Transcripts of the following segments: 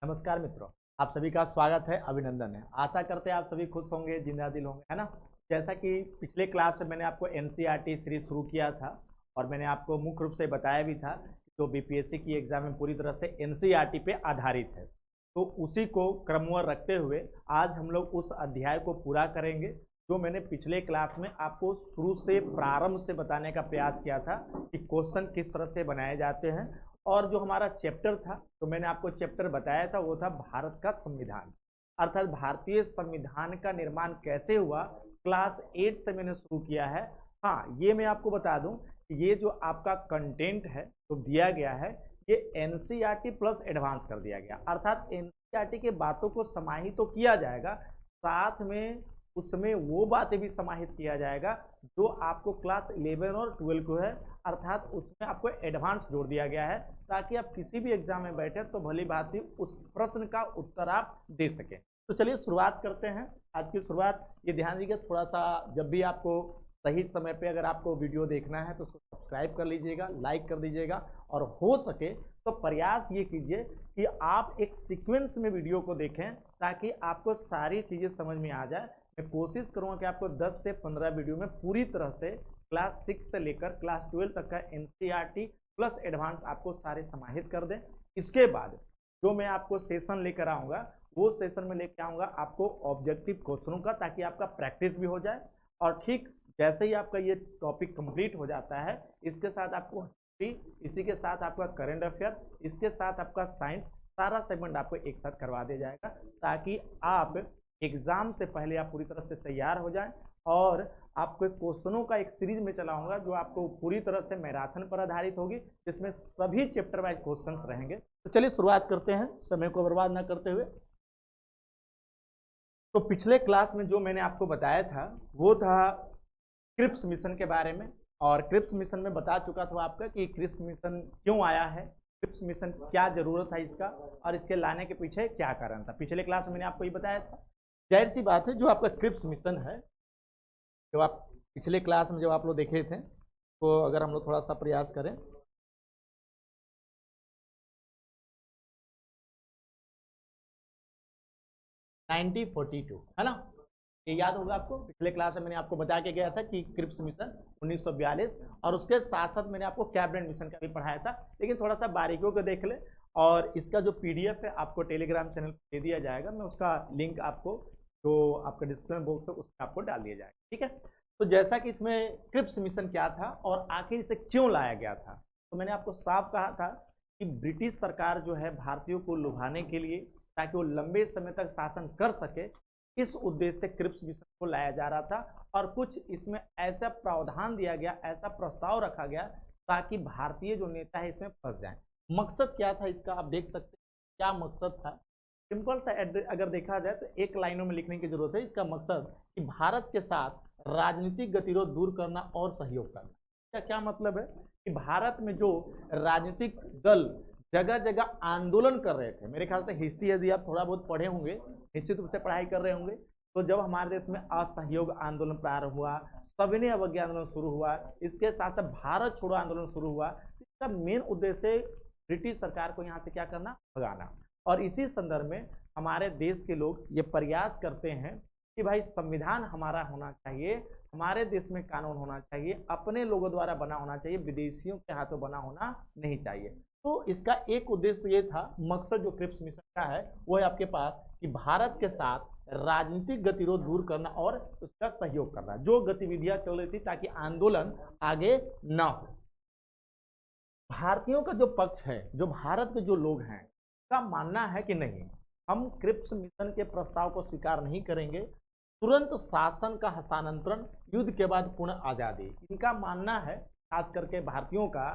नमस्कार मित्रों, आप सभी का स्वागत है, अभिनंदन है। आशा करते हैं आप सभी खुश होंगे, जिंदा दिल होंगे, है ना। जैसा कि पिछले क्लास में मैंने आपको एनसीईआरटी सीरीज शुरू किया था और मैंने आपको मुख्य रूप से बताया भी था जो बीपीएससी की एग्जाम में पूरी तरह से एनसीईआरटी पे आधारित है। तो उसी को क्रमवार रखते हुए आज हम लोग उस अध्याय को पूरा करेंगे जो मैंने पिछले क्लास में आपको शुरू से प्रारंभ से बताने का प्रयास किया था कि क्वेश्चन किस तरह से बनाए जाते हैं। और जो हमारा चैप्टर था, तो मैंने आपको चैप्टर बताया था, वो था भारत का संविधान, अर्थात भारतीय संविधान का निर्माण कैसे हुआ। क्लास 8 से मैंने शुरू किया है। हाँ, ये मैं आपको बता दूं कि ये जो आपका कंटेंट है तो दिया गया है, ये एनसीईआरटी प्लस एडवांस कर दिया गया, अर्थात एनसीईआरटी के बातों को समाहित तो किया जाएगा, साथ में उसमें वो बातें भी समाहित किया जाएगा जो आपको क्लास 11 और 12 को है, अर्थात उसमें आपको एडवांस जोड़ दिया गया है ताकि आप किसी भी एग्जाम में बैठे तो भली भांति उस प्रश्न का उत्तर आप दे सकें। तो चलिए शुरुआत करते हैं। आज की शुरुआत ये ध्यान दीजिए, थोड़ा सा जब भी आपको सही समय पे अगर आपको वीडियो देखना है तो उसको सब्सक्राइब कर लीजिएगा, लाइक कर दीजिएगा, और हो सके तो प्रयास ये कीजिए कि आप एक सीक्वेंस में वीडियो को देखें ताकि आपको सारी चीज़ें समझ में आ जाए। मैं कोशिश करूंगा कि आपको 10 से 15 वीडियो में पूरी तरह से क्लास 6 से लेकर क्लास 12 तक का एनसीईआरटी प्लस एडवांस आपको सारे समाहित कर दें। इसके बाद जो मैं आपको सेशन लेकर आऊँगा, वो सेशन में लेकर आऊँगा आपको ऑब्जेक्टिव क्वेश्चनों का, ताकि आपका प्रैक्टिस भी हो जाए। और ठीक जैसे ही आपका ये टॉपिक कंप्लीट हो जाता है, इसके साथ आपको हिस्ट्री, इसी के साथ आपका करंट अफेयर, इसके साथ आपका साइंस, सारा सेगमेंट आपको एक साथ करवा दिया जाएगा ताकि आप एग्जाम से पहले आप पूरी तरह से तैयार हो जाएं। और आपको क्वेश्चनों का एक सीरीज में चलाऊंगा जो आपको पूरी तरह से मैराथन पर आधारित होगी, जिसमें सभी चैप्टर वाइज क्वेश्चंस रहेंगे। तो चलिए शुरुआत करते हैं समय को बर्बाद ना करते हुए। तो पिछले क्लास में जो मैंने आपको बताया था वो था क्रिप्स मिशन के बारे में। और क्रिप्स मिशन में बता चुका था आपका कि क्रिप्स मिशन क्यों आया है, क्रिप्स मिशन क्या जरूरत है इसका, और इसके लाने के पीछे क्या कारण था। पिछले क्लास में मैंने आपको ये बताया था। जाहिर सी बात है, जो आपका क्रिप्स मिशन है, जब आप पिछले क्लास में जब आप लोग देखे थे, तो अगर हम लोग थोड़ा सा प्रयास करें, नाइनटीन 42 है ना, ये याद होगा आपको। पिछले क्लास में मैंने आपको बता के गया था कि क्रिप्स मिशन 1942, और उसके साथ साथ मैंने आपको कैबिनेट मिशन का भी पढ़ाया था। लेकिन थोड़ा सा बारीकियों को देख ले, और इसका जो पीडीएफ है आपको टेलीग्राम चैनल पर दे दिया जाएगा। मैं उसका लिंक आपको जो आपका डिस्क्रिप्शन बॉक्स है उसमें आपको डाल दिया जाएगा, ठीक है। तो जैसा कि इसमें क्रिप्स मिशन क्या था और आखिर इसे क्यों लाया गया था, तो मैंने आपको साफ कहा था कि ब्रिटिश सरकार जो है भारतीयों को लुभाने के लिए, ताकि वो लंबे समय तक शासन कर सके, इस उद्देश्य से क्रिप्स मिशन को लाया जा रहा था। और कुछ इसमें ऐसा प्रावधान दिया गया, ऐसा प्रस्ताव रखा गया ताकि भारतीय जो नेता है इसमें फंस जाए। मकसद क्या था इसका, आप देख सकते हैं क्या मकसद था। सिंपल सा अगर देखा जाए तो एक लाइनों में लिखने की जरूरत है। इसका मकसद कि भारत के साथ राजनीतिक गतिरोध दूर करना और सहयोग करना। क्या क्या मतलब है कि भारत में जो राजनीतिक दल जगह जगह आंदोलन कर रहे थे, मेरे ख्याल से हिस्ट्री यदि आप थोड़ा बहुत पढ़े होंगे, निश्चित रूप से पढ़ाई कर रहे होंगे, तो जब हमारे देश में असहयोग आंदोलन प्रारंभ हुआ, सविनय अवज्ञा आंदोलन शुरू हुआ, इसके साथ साथ भारत छोड़ो आंदोलन शुरू हुआ, इसका मेन उद्देश्य ब्रिटिश सरकार को यहाँ से क्या करना, भगाना। और इसी संदर्भ में हमारे देश के लोग ये प्रयास करते हैं कि भाई संविधान हमारा होना चाहिए, हमारे देश में कानून होना चाहिए, अपने लोगों द्वारा बना होना चाहिए, विदेशियों के हाथों बना होना नहीं चाहिए। तो इसका एक उद्देश्य तो ये था, मकसद जो क्रिप्स मिशन का है वो है आपके पास कि भारत के साथ राजनीतिक गतिरोध दूर करना और उसका सहयोग करना, जो गतिविधियां चल रही थी ताकि आंदोलन आगे ना हो। भारतीयों का जो पक्ष है, जो भारत के जो लोग हैं, का मानना है कि नहीं, हम क्रिप्स मिशन के प्रस्ताव को स्वीकार नहीं करेंगे, तुरंत शासन का हस्तांतरण, युद्ध के बाद पुनः आजादी। इनका मानना है खास करके भारतीयों का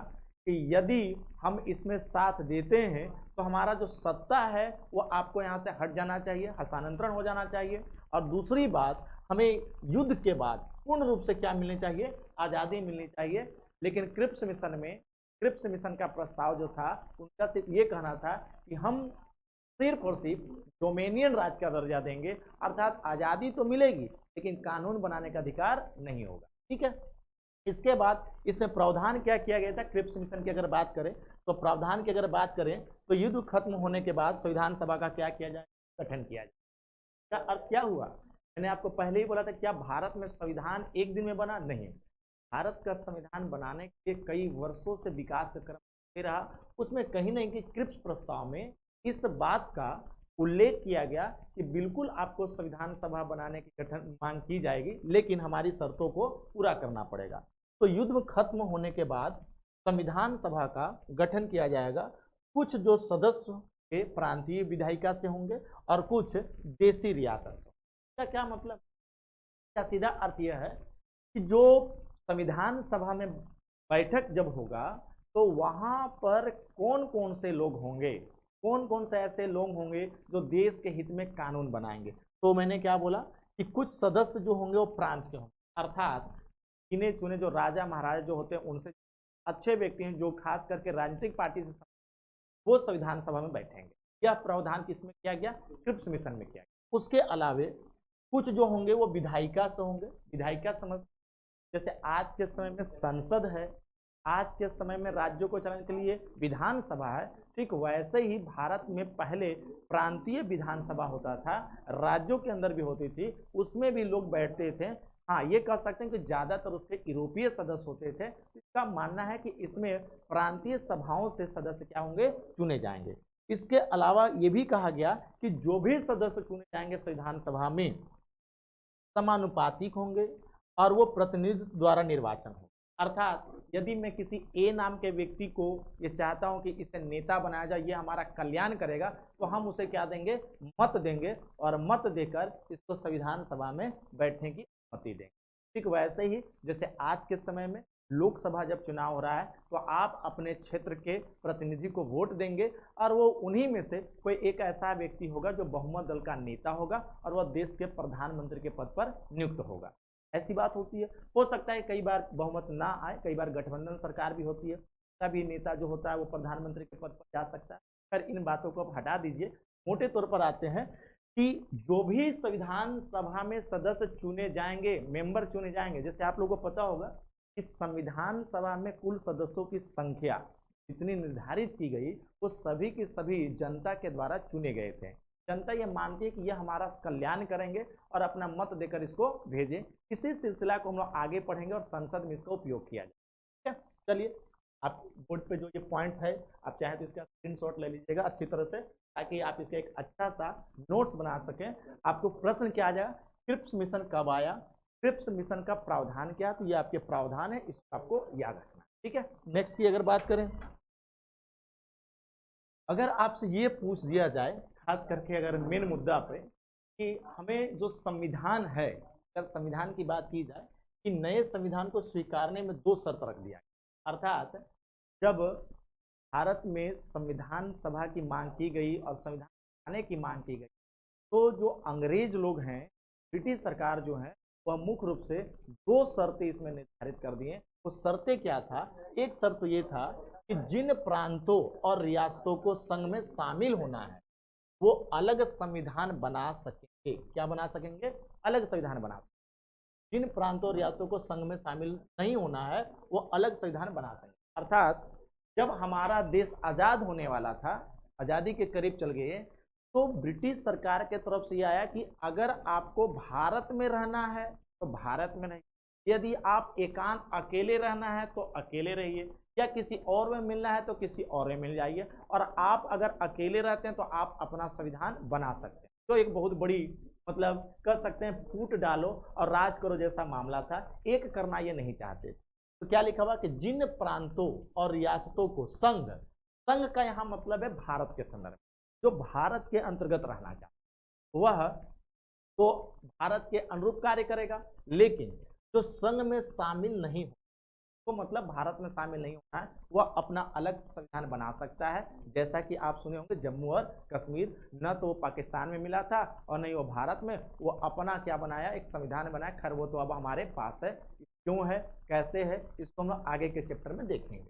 कि यदि हम इसमें साथ देते हैं तो हमारा जो सत्ता है वो आपको यहाँ से हट जाना चाहिए, हस्तांतरण हो जाना चाहिए। और दूसरी बात, हमें युद्ध के बाद पूर्ण रूप से क्या मिलनी चाहिए, आज़ादी मिलनी चाहिए। लेकिन क्रिप्स मिशन का प्रस्ताव जो था, उनका सिर्फ ये कहना था कि हम सिर्फ और सिर्फ डोमेनियन राज का दर्जा देंगे, अर्थात आज़ादी तो मिलेगी लेकिन कानून बनाने का अधिकार नहीं होगा, ठीक है। इसके बाद इसमें प्रावधान क्या किया गया था, क्रिप्स मिशन की अगर बात करें तो प्रावधान की अगर बात करें तो युद्ध खत्म होने के बाद संविधान सभा का क्या किया जाए, गठन किया जाए। क्या अर्थ क्या हुआ, मैंने आपको पहले ही बोला था, क्या भारत में संविधान एक दिन में बना? नहीं, भारत का संविधान बनाने के कई वर्षों से विकास का क्रम दे रहा। उसमें कहीं ना कहीं क्रिप्स प्रस्ताव में इस बात का उल्लेख किया गया कि बिल्कुल आपको संविधान सभा बनाने की गठन मांग की जाएगी, लेकिन हमारी शर्तों को पूरा करना पड़ेगा। तो युद्ध खत्म होने के बाद संविधान सभा का गठन किया जाएगा। कुछ जो सदस्य के प्रांतीय विधायिका से होंगे और कुछ देशी रियासत से। क्या मतलब, इसका सीधा अर्थ यह है कि जो संविधान सभा में बैठक जब होगा तो वहां पर कौन कौन से लोग होंगे, कौन कौन से ऐसे लोग होंगे जो देश के हित में कानून बनाएंगे। तो मैंने क्या बोला कि कुछ सदस्य जो होंगे वो प्रांत के होंगे, अर्थात गिने चुने जो राजा महाराजा जो होते हैं उनसे अच्छे व्यक्ति हैं जो खास करके राजनीतिक पार्टी से वो संविधान सभा में बैठेंगे। यह प्रावधान किसमें किया गया, क्रिप्स मिशन में किया गया। उसके अलावे कुछ जो होंगे वो विधायिका से होंगे। विधायिका समझ, जैसे आज के समय में संसद है, आज के समय में राज्यों को चलाने के लिए विधानसभा है, ठीक वैसे ही भारत में पहले प्रांतीय विधानसभा होता था, राज्यों के अंदर भी होती थी, उसमें भी लोग बैठते थे। हाँ, ये कह सकते हैं कि ज्यादातर उसके यूरोपीय सदस्य होते थे। इसका मानना है कि इसमें प्रांतीय सभाओं से सदस्य क्या होंगे, चुने जाएंगे। इसके अलावा ये भी कहा गया कि जो भी सदस्य चुने जाएंगे संविधान सभा में समानुपातिक होंगे और वो प्रतिनिधि द्वारा निर्वाचन हो। अर्थात यदि मैं किसी ए नाम के व्यक्ति को ये चाहता हूं कि इसे नेता बनाया जाए, ये हमारा कल्याण करेगा, तो हम उसे क्या देंगे, मत देंगे, और मत देकर इसको संविधान सभा में बैठने की अनुमति देंगे। ठीक वैसे ही जैसे आज के समय में लोकसभा जब चुनाव हो रहा है तो आप अपने क्षेत्र के प्रतिनिधि को वोट देंगे और वो उन्हीं में से कोई एक ऐसा व्यक्ति होगा जो बहुमत दल का नेता होगा और वह देश के प्रधानमंत्री के पद पर नियुक्त होगा। ऐसी बात होती है। हो सकता है कई बार बहुमत ना आए, कई बार गठबंधन सरकार भी होती है, तभी नेता जो होता है वो प्रधानमंत्री के पद पर जा सकता है। फिर इन बातों को आप हटा दीजिए, मोटे तौर पर आते हैं कि जो भी संविधान सभा में सदस्य चुने जाएंगे, मेंबर चुने जाएंगे, जैसे आप लोगों को पता होगा कि संविधान सभा में कुल सदस्यों की संख्या जितनी निर्धारित की गई वो सभी की सभी जनता के द्वारा चुने गए थे। जनता ये मानती है कि यह हमारा कल्याण करेंगे और अपना मत देकर इसको भेजें। इसी सिलसिला को हम लोग आगे पढ़ेंगे और संसद में इसका उपयोग किया जाए। ठीक है, चलिए आप बोर्ड पे जो ये पॉइंट्स है आप चाहे तो इसका स्क्रीनशॉट ले लीजिएगा अच्छी तरह से, ताकि आप इसका एक अच्छा सा नोट्स बना सकें। आपको प्रश्न क्या आ जाएगा, क्रिप्स मिशन कब आया, क्रिप्स मिशन का प्रावधान क्या है, तो ये आपके प्रावधान है, इसको आपको याद रखना। ठीक है, नेक्स्ट की अगर बात करें, अगर आपसे ये पूछ दिया जाए खास करके अगर मेन मुद्दा पे कि हमें जो संविधान है, अगर संविधान की बात की जाए कि नए संविधान को स्वीकारने में दो शर्त रख दिया, अर्थात जब भारत में संविधान सभा की मांग की गई और संविधान बनाने की मांग की गई तो जो अंग्रेज लोग हैं, ब्रिटिश सरकार जो है, वह मुख्य रूप से दो शर्तें इसमें निर्धारित कर दी हैं। वो शर्तें क्या था, एक शर्त ये था कि जिन प्रांतों और रियासतों को संघ में शामिल होना है वो अलग संविधान बना सकेंगे। क्या बना सकेंगे, अलग संविधान बना सकेंगे। जिन प्रांतों और रियासतों को संघ में शामिल नहीं होना है वो अलग संविधान बना सकेंगे। अर्थात जब हमारा देश आजाद होने वाला था, आजादी के करीब चल गए, तो ब्रिटिश सरकार के तरफ से यह आया कि अगर आपको भारत में रहना है तो भारत में रहिए, यदि आप एकांत अकेले रहना है तो अकेले रहिए, या किसी और में मिलना है तो किसी और में मिल जाइए, और आप अगर अकेले रहते हैं तो आप अपना संविधान बना सकते हैं। तो एक बहुत बड़ी मतलब कर सकते हैं फूट डालो और राज करो जैसा मामला था, एक करना ये नहीं चाहते। तो क्या लिखा हुआ कि जिन प्रांतों और रियासतों को संघ, संघ का यहाँ मतलब है भारत के संदर्भ, जो भारत के अंतर्गत रहना चाहता वह तो भारत के अनुरूप कार्य करेगा, लेकिन जो संघ में शामिल नहीं हो तो मतलब भारत में शामिल नहीं होना है, वह अपना अलग संविधान बना सकता है। जैसा कि आप सुने होंगे जम्मू और कश्मीर न तो वो पाकिस्तान में मिला था और नहीं वो भारत में, वो अपना क्या बनाया, एक संविधान बनाया। खैर वो तो अब हमारे पास है, क्यों है कैसे है इसको हम लोग आगे के चैप्टर में देखेंगे।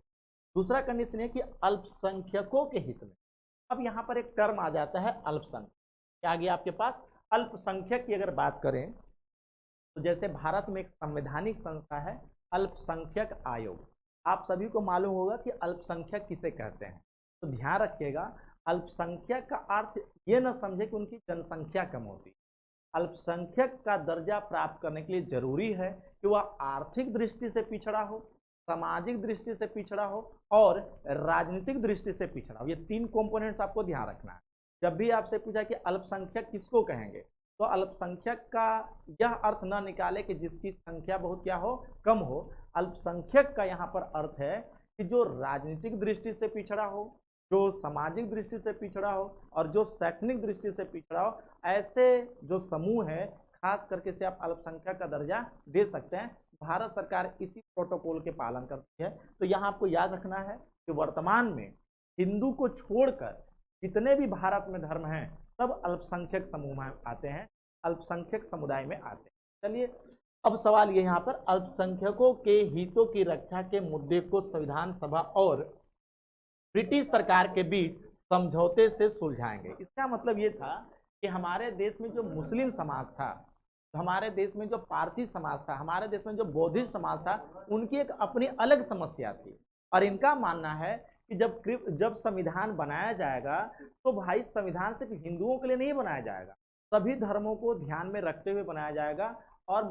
दूसरा कंडीशन है कि अल्पसंख्यकों के हित में। अब यहाँ पर एक टर्म आ जाता है अल्पसंख्यक, क्या आ गया आपके पास, अल्पसंख्यक की अगर बात करें तो जैसे भारत में एक संवैधानिक संस्था है अल्पसंख्यक आयोग। आप सभी को मालूम होगा कि अल्पसंख्यक किसे कहते हैं, तो ध्यान रखिएगा, अल्पसंख्यक का अर्थ ये न समझे कि उनकी जनसंख्या कम होती। अल्पसंख्यक का दर्जा प्राप्त करने के लिए जरूरी है कि वह आर्थिक दृष्टि से पिछड़ा हो, सामाजिक दृष्टि से पिछड़ा हो और राजनीतिक दृष्टि से पिछड़ा हो। ये तीन कंपोनेंट्स आपको ध्यान रखना है। जब भी आपसे पूछा कि अल्पसंख्यक किसको कहेंगे, तो अल्पसंख्यक का यह अर्थ न निकाले कि जिसकी संख्या बहुत क्या हो, कम हो। अल्पसंख्यक का यहाँ पर अर्थ है कि जो राजनीतिक दृष्टि से पिछड़ा हो, जो सामाजिक दृष्टि से पिछड़ा हो और जो शैक्षणिक दृष्टि से पिछड़ा हो, ऐसे जो समूह है खास करके से आप अल्पसंख्यक का दर्जा दे सकते हैं। भारत सरकार इसी प्रोटोकॉल के पालन करती है। तो यहाँ आपको याद रखना है कि वर्तमान में हिंदू को छोड़कर जितने भी भारत में धर्म हैं सब अल्पसंख्यक समूह में आते हैं, अल्पसंख्यक समुदाय में आते हैं। चलिए अब सवाल ये यहाँ पर, अल्पसंख्यकों के हितों की रक्षा के मुद्दे को संविधान सभा और ब्रिटिश सरकार के बीच समझौते से सुलझाएंगे। इसका मतलब ये था कि हमारे देश में जो मुस्लिम समाज था, हमारे देश में जो पारसी समाज था, हमारे देश में जो बौद्धिस्ट समाज था, उनकी एक अपनी अलग समस्या थी। और इनका मानना है कि जब संविधान बनाया जाएगा तो भाई संविधान सिर्फ हिंदुओं के लिए नहीं बनाया जाएगा, सभी धर्मों को ध्यान में रखते हुए बनाया जाएगा। और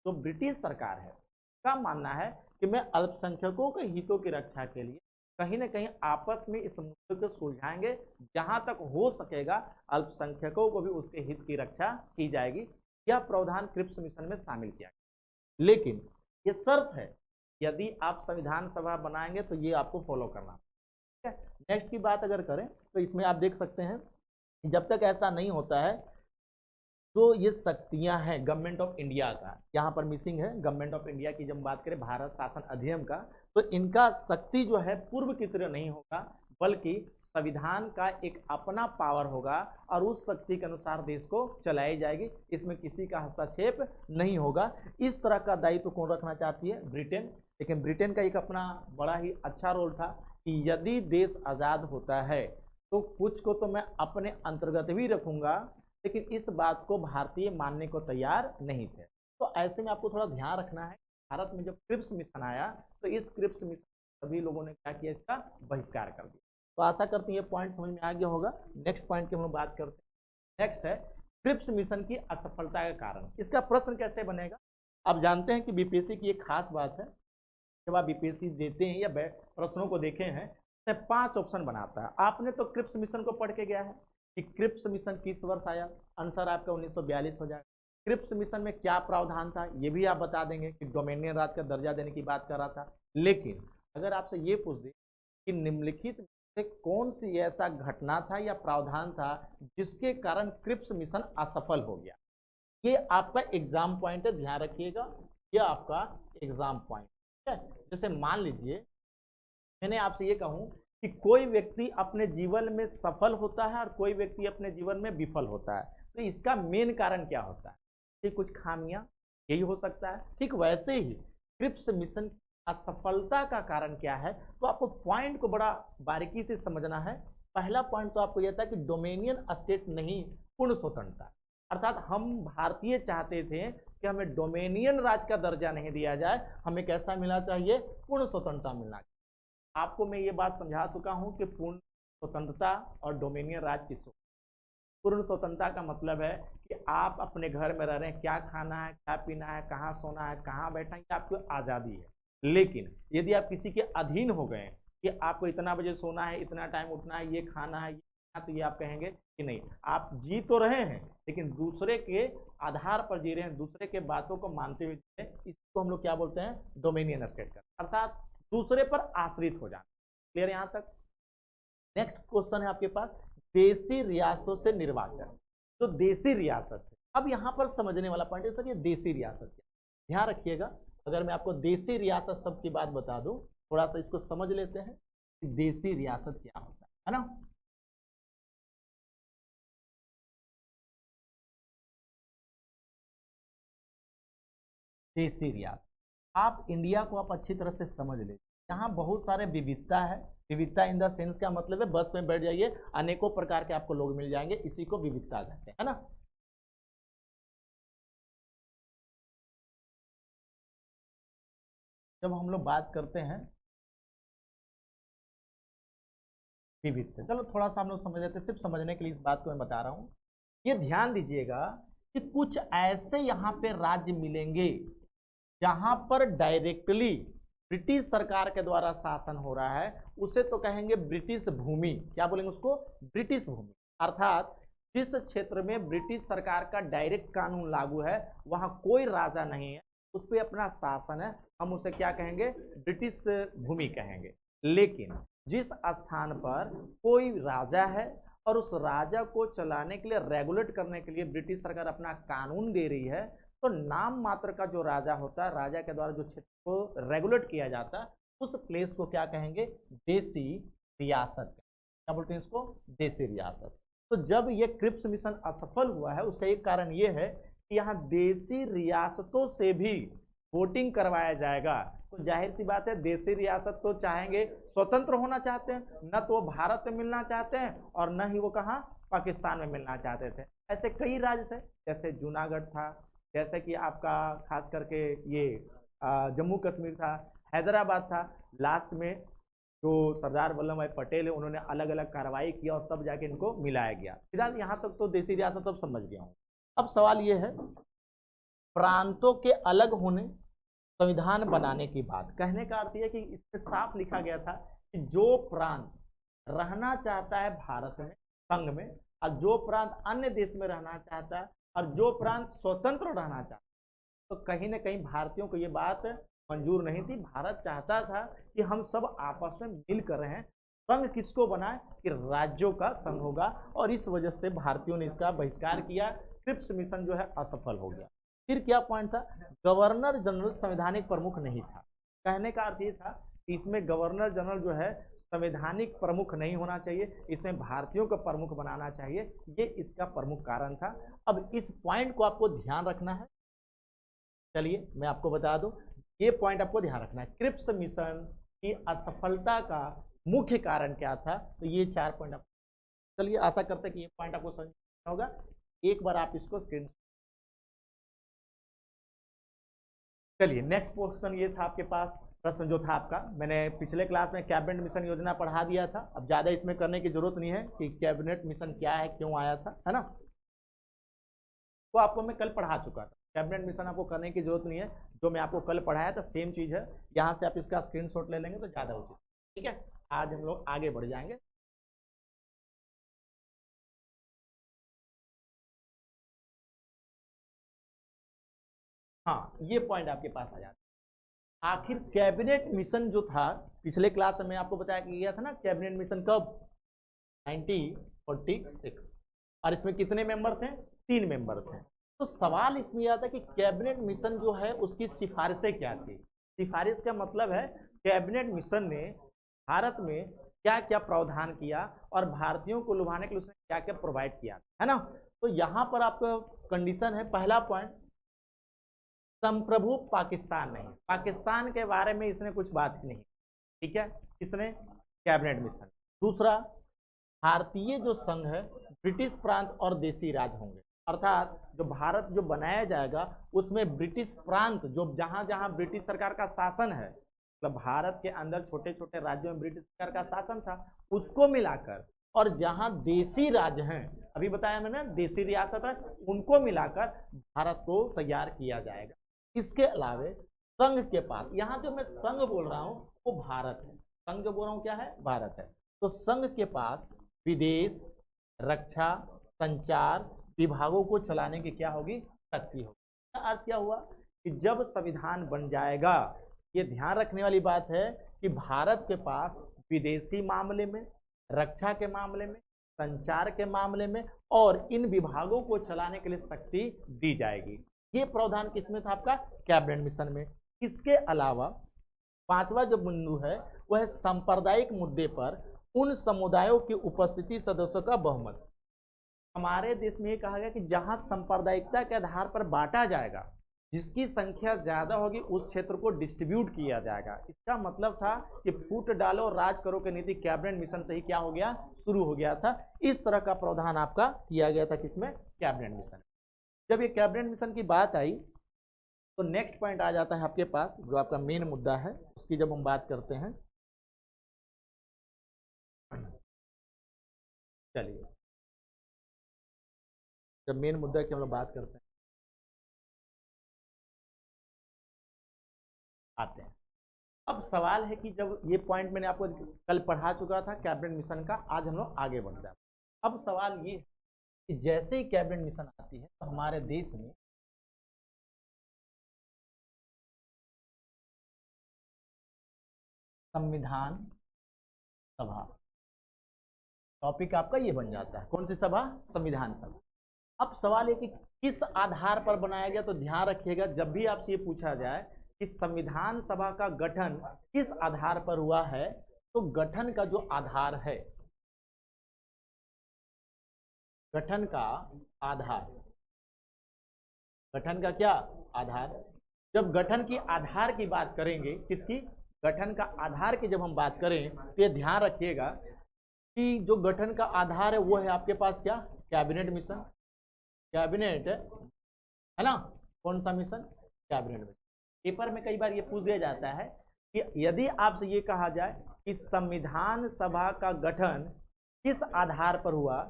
जो ब्रिटिश सरकार है का मानना है कि मैं अल्पसंख्यकों के हितों की रक्षा के लिए कहीं ना कहीं आपस में इस मुद्दे को सुलझाएंगे, जहां तक हो सकेगा अल्पसंख्यकों को भी उसके हित की रक्षा की जाएगी। यह प्रावधान क्रिप्स मिशन में शामिल किया गया, लेकिन ये शर्त है यदि आप संविधान सभा बनाएंगे तो ये आपको फॉलो करना। ठीक है, नेक्स्ट की बात अगर करें तो इसमें आप देख सकते हैं जब तक ऐसा नहीं होता है तो ये शक्तियां हैं गवर्नमेंट ऑफ इंडिया का, यहाँ पर मिसिंग है गवर्नमेंट ऑफ इंडिया की। जब बात करें भारत शासन अधिनियम का, तो इनका शक्ति जो है पूर्व की तरह नहीं होगा, बल्कि संविधान का एक अपना पावर होगा और उस शक्ति के अनुसार देश को चलाई जाएगी। इसमें किसी का हस्तक्षेप नहीं होगा। इस तरह का दायित्व कौन रखना चाहती है? ब्रिटेन। लेकिन ब्रिटेन का एक अपना बड़ा ही अच्छा रोल था कि यदि देश आज़ाद होता है तो कुछ को तो मैं अपने अंतर्गत भी रखूंगा, लेकिन इस बात को भारतीय मानने को तैयार नहीं थे। तो ऐसे में आपको थोड़ा ध्यान रखना है, भारत में जब क्रिप्स मिशन आया तो इस क्रिप्स मिशन सभी लोगों ने क्या किया, इसका बहिष्कार कर दिया। तो आशा करते हैं ये पॉइंट समझ में आ गया होगा। नेक्स्ट पॉइंट की हम लोग बात करते हैं। नेक्स्ट है क्रिप्स मिशन की असफलता का कारण। इसका प्रश्न कैसे बनेगा? आप जानते हैं कि बीपीएससी की एक खास बात है, जब आप बीपीएससी देते हैं या प्रश्नों को देखे हैं तो 5 ऑप्शन बनाता है। आपने तो क्रिप्स मिशन को पढ़ के गया है कि क्रिप्स मिशन किस वर्ष आया, आंसर आपका 1942 हो जाएगा। क्रिप्स मिशन में क्या प्रावधान था ये भी आप बता देंगे कि डोमिनियन राज का दर्जा देने की बात कर रहा था। लेकिन अगर आपसे ये पूछ दे कि निम्नलिखित में से कौन सी ऐसा घटना था या प्रावधान था जिसके कारण क्रिप्स मिशन असफल हो गया, ये आपका एग्जाम पॉइंट है, ध्यान रखिएगा, ये आपका एग्जाम पॉइंट है। जैसे मान लीजिए मैंने आपसे ये कहूं कि कोई व्यक्ति अपने जीवन में सफल होता है और कोई व्यक्ति अपने जीवन में विफल होता है, तो इसका मेन कारण क्या होता है? कि कुछ खामियां, यही हो सकता है। ठीक वैसे ही क्रिप्स मिशन असफलता का कारण क्या है, तो आपको पॉइंट को बड़ा बारीकी से समझना है। पहला पॉइंट तो आपको यह था कि डोमिनियन स्टेट नहीं, पूर्ण स्वतंत्रता। अर्थात हम भारतीय चाहते थे कि हमें डोमिनियन राज का दर्जा नहीं दिया जाए, हमें कैसा मिलना चाहिए? पूर्ण स्वतंत्रता मिलना चाहिए। आपको मैं ये बात समझा चुका हूं कि पूर्ण स्वतंत्रता और डोमिनियन राज किस। पूर्ण स्वतंत्रता का मतलब है कि आप अपने घर में रह रहे हैं, क्या खाना है, क्या पीना है, कहाँ सोना है, कहाँ बैठना है, ये आपकी आज़ादी है। लेकिन यदि आप किसी के अधीन हो गए कि आपको इतना बजे सोना है, इतना टाइम उठना है, ये खाना है, तो ये आप कहेंगे कि नहीं। आप जी तो रहे हैं लेकिन दूसरे के आधार पर जी रहे हैं, दूसरे के बातों को मानते हुए जी रहे हैं। इसको हम लोग क्या बोलते हैं? डोमिनियन स्टेट का, अर्थात दूसरे पर आश्रित हो जाना। क्लियर यहां तक? नेक्स्ट क्वेश्चन है आपके पास, देशी रियासतों से निर्वाचन। तो देशी रियासत है, अब यहां पर समझने वाला पॉइंट है सर, ये देशी रियासत क्या? ध्यान रखिएगा, अगर मैं आपको देशी रियासत शब्द की बात बता दूं, थोड़ा सा इसको समझ लेते हैं कि देशी रियासत क्या होता है ना। देशी रियासत, आप इंडिया को आप अच्छी तरह से समझ ले, यहाँ बहुत सारे विविधता है। विविधता इन द सेंस का मतलब है बस में बैठ जाइए, अनेकों प्रकार के आपको लोग मिल जाएंगे, इसी को विविधता कहते हैं, है ना। जब हम लोग बात करते हैं विविधता, चलो थोड़ा सा हम लोग समझ लेते हैं, सिर्फ समझने के लिए इस बात को मैं बता रहा हूँ। ये ध्यान दीजिएगा कि कुछ ऐसे यहाँ पे राज्य मिलेंगे जहां पर डायरेक्टली ब्रिटिश सरकार के द्वारा शासन हो रहा है, उसे तो कहेंगे ब्रिटिश भूमि। क्या बोलेंगे उसको? ब्रिटिश भूमि। अर्थात जिस क्षेत्र में ब्रिटिश सरकार का डायरेक्ट कानून लागू है, वहां कोई राजा नहीं है, उस पर अपना शासन है, हम उसे क्या कहेंगे? ब्रिटिश भूमि कहेंगे। लेकिन जिस स्थान पर कोई राजा है और उस राजा को चलाने के लिए, रेगुलेट करने के लिए ब्रिटिश सरकार अपना कानून दे रही है, तो नाम मात्र का जो राजा होता है, राजा के द्वारा जो क्षेत्र को रेगुलेट किया जाता है, उस प्लेस को क्या कहेंगे? देसी रियासत। क्या बोलते हैं इसको? देसी रियासत। तो जब ये क्रिप्स मिशन असफल हुआ है, उसका एक कारण ये है कि यहाँ देसी रियासतों से भी वोटिंग करवाया जाएगा। तो जाहिर सी बात है, देसी रियासत तो चाहेंगे, स्वतंत्र होना चाहते हैं, न तो वो भारत में मिलना चाहते हैं और न ही वो कहाँ पाकिस्तान में मिलना चाहते थे। ऐसे कई राज्य थे, जैसे जूनागढ़ था, जैसे कि आपका खास करके ये जम्मू कश्मीर था, हैदराबाद था। लास्ट में जो सरदार वल्लभ भाई पटेल है, उन्होंने अलग अलग कार्रवाई किया और तब जाके इनको मिलाया गया। फिलहाल यहाँ तक तो देसी रियासत अब समझ गया हूँ। अब सवाल ये है, प्रांतों के अलग होने, संविधान बनाने की बात। कहने का अर्थ यह कि इसमें साफ लिखा गया था कि जो प्रांत रहना चाहता है भारत में, संघ में, और जो प्रांत अन्य देश में रहना चाहता है, और जो प्रांत स्वतंत्र रहना चाहता है, तो कहीं ना कहीं भारतीयों को ये बात मंजूर नहीं थी। भारत चाहता था कि हम सब आपस में मिल कर रहें। संघ किसको बनाए? कि राज्यों का संघ होगा, और इस वजह से भारतीयों ने इसका बहिष्कार किया। क्रिप्स मिशन जो है असफल हो गया। फिर क्या पॉइंट था? गवर्नर जनरल संवैधानिक प्रमुख नहीं था। कहने का अर्थ ये था कि इसमें गवर्नर जनरल जो है संवैधानिक प्रमुख नहीं होना चाहिए, इसमें भारतीयों को प्रमुख बनाना चाहिए। ये इसका प्रमुख कारण था। अब इस पॉइंट को आपको ध्यान रखना है। चलिए मैं आपको बता दूं, ये पॉइंट आपको ध्यान रखना है। क्रिप्स मिशन की असफलता का मुख्य कारण क्या था? तो ये 4 पॉइंट आप, चलिए आशा करते हैं कि ये पॉइंट आपको समझ होगा। एक बार आप इसको स्क्रीन, चलिए नेक्स्ट क्वेश्चन ये था आपके पास। प्रश्न जो था आपका, मैंने पिछले क्लास में कैबिनेट मिशन योजना पढ़ा दिया था। अब ज्यादा इसमें करने की जरूरत नहीं है कि कैबिनेट मिशन क्या है, क्यों आया था, है ना। वो आपको मैं कल पढ़ा चुका था। कैबिनेट मिशन आपको करने की जरूरत नहीं है, जो मैं आपको कल पढ़ाया था सेम चीज है। यहाँ से आप इसका स्क्रीनशॉट ले लेंगे तो ज्यादा उचित। ठीक है, आज हम लोग आगे बढ़ जाएंगे। हाँ, ये पॉइंट आपके पास आ जाता है। आखिर कैबिनेट मिशन जो था, पिछले क्लास में आपको बताया गया था ना, कैबिनेट मिशन कब? 1946। और इसमें कितने मेंबर थे? 3 मेंबर थे। तो सवाल इसमें आता है कि कैबिनेट मिशन जो है उसकी सिफारिशें क्या थी। सिफारिश का मतलब है कैबिनेट मिशन ने भारत में क्या क्या प्रावधान किया और भारतीयों को लुभाने के लिए उसने क्या क्या प्रोवाइड किया, है ना। तो यहाँ पर आपका कंडीशन है, पहला पॉइंट, संप्रभु पाकिस्तान नहीं, पाकिस्तान के बारे में इसने कुछ बात नहीं। ठीक है, किसने? Cabinet mission. दूसरा, भारतीय जो संघ है ब्रिटिश प्रांत और देसी राज होंगे। अर्थात जो भारत जो बनाया जाएगा उसमें ब्रिटिश प्रांत, जो जहां जहां ब्रिटिश सरकार का शासन है, मतलब भारत के अंदर छोटे छोटे राज्यों में ब्रिटिश सरकार का शासन था, उसको मिलाकर, और जहां देसी राज्य हैं, अभी बताया मैंने देसी रियासत है, उनको मिलाकर भारत को तैयार किया जाएगा। इसके अलावे संघ के पास, यहाँ जो मैं संघ बोल रहा हूँ वो भारत है, संघ जो बोल रहा हूँ क्या है? भारत है। तो संघ के पास विदेश, रक्षा, संचार विभागों को चलाने की क्या होगी? शक्ति होगी। अर्थ क्या हुआ कि जब संविधान बन जाएगा, ये ध्यान रखने वाली बात है कि भारत के पास विदेशी मामले में, रक्षा के मामले में, संचार के मामले में और इन विभागों को चलाने के लिए शक्ति दी जाएगी। ये प्रावधान किसमें था? आपका कैबिनेट मिशन में। इसके अलावा 5वां जो बिंदु है वह है सांप्रदायिक मुद्दे पर उन समुदायों की उपस्थिति, सदस्यों का बहुमत। हमारे देश में ये कहा गया कि जहां सांप्रदायिकता के आधार पर बांटा जाएगा, जिसकी संख्या ज्यादा होगी उस क्षेत्र को डिस्ट्रीब्यूट किया जाएगा। इसका मतलब था कि फूट डालो राज करो की नीति कैबिनेट मिशन से ही क्या हो गया? शुरू हो गया था। इस तरह का प्रावधान आपका किया गया था किसमें? Cabinet mission. जब ये कैबिनेट मिशन की बात आई तो नेक्स्ट पॉइंट आ जाता है आपके पास, जो आपका मेन मुद्दा है उसकी जब हम बात करते हैं। चलिए, जब मेन मुद्दा की हम लोग बात करते हैं आते हैं। अब सवाल है कि जब ये पॉइंट मैंने आपको कल पढ़ा चुका था कैबिनेट मिशन का, आज हम लोग आगे बढ़ जाते हैं। अब सवाल ये है कि जैसे ही कैबिनेट मिशन आती है तो हमारे देश में संविधान सभा, टॉपिक आपका ये बन जाता है। कौन सी सभा? संविधान सभा। अब सवाल है कि किस आधार पर बनाया गया, तो ध्यान रखिएगा जब भी आपसे ये पूछा जाए कि संविधान सभा का गठन किस आधार पर हुआ है, तो गठन का जो आधार है, गठन का आधार, गठन का क्या आधार, जब गठन की आधार की बात करेंगे, किसकी? गठन का आधार की जब हम बात करें तो ये ध्यान रखिएगा कि जो गठन का आधार है वो है आपके पास क्या? Cabinet mission. कैबिनेट है ना? कौन सा मिशन? Cabinet mission. पेपर में कई बार ये पूछ दिया जाता है कि यदि आपसे ये कहा जाए कि संविधान सभा का गठन किस आधार पर हुआ,